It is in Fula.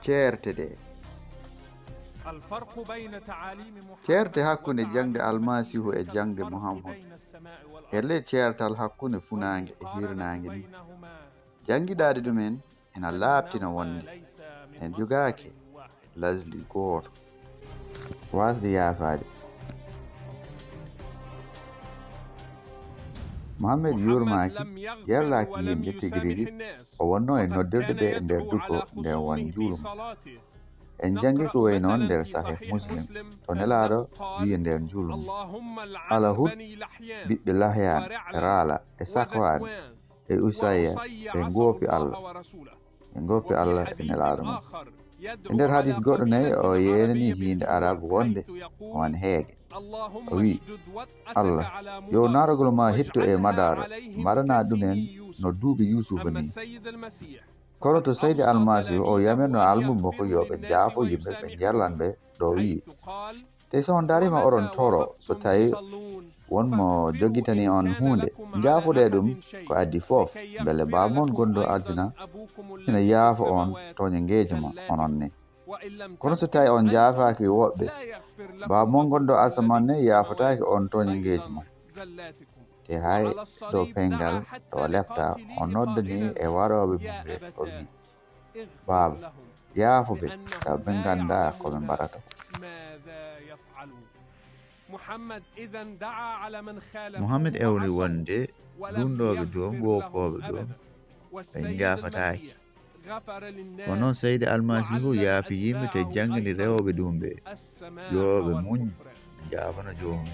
ceerte ɗe. ceerte hakkunde jaŋde almasihu e jaŋde muhammad. helle ceertal hakkunde funaange e hirnaange ni jangiɗaaɗe ɗumen ena laaɓtina wonde en jogaake lasli gooto. waasde yaafaade. mohammed yurmaaki yerlaaki yimɓe tigirigi o wonno e noddirde ɗe e nder duko nder won juuluma. en jangi ko way noon nder sahih muslim to nelaaɗo wi'i nder juuluma ala hut ɓiɓɓe lahyan e raala e sakwaan e usayya ɓe ngoppi allah e nelaaɗo mum. e nder hadis goɗɗo nayi o yenani hiinde arab wonde on heege o wi allah yo naarogol ma hetto e madaro mbaɗana ɗumen no duuɓi yusufa ni. kono to seydi almasihu o yamirno almummo ko yoɓe jaafo yimɓe ɓe jerlanɓe ɗo wi te so on darima oɗon toro so tawi wonmo jogitani on hunde jaafuɗe ɗum ko addi fof beele bamon gonɗo aljana ina yaafo on toñe ngeejo ma onon ni. kono so tawi on jaafaki woɓɓe bamon gonɗo asaman ne yaafotaki on toñe ngeejo ma. te hay dow pengal to lefta on noddani e waroɓe mumɓe o wi baaba yaafoɓe sabu ɓe ganda koɓe mbaɗata. muhammad ewni wonde ɗumɗoɓe dow gokoɓe ɗo ɓe jaafataki. ko noon seydi almasihu yaafi yimɓe te jangini rewɓe ɗum ɓe yoɓe muñ jaafana jomum.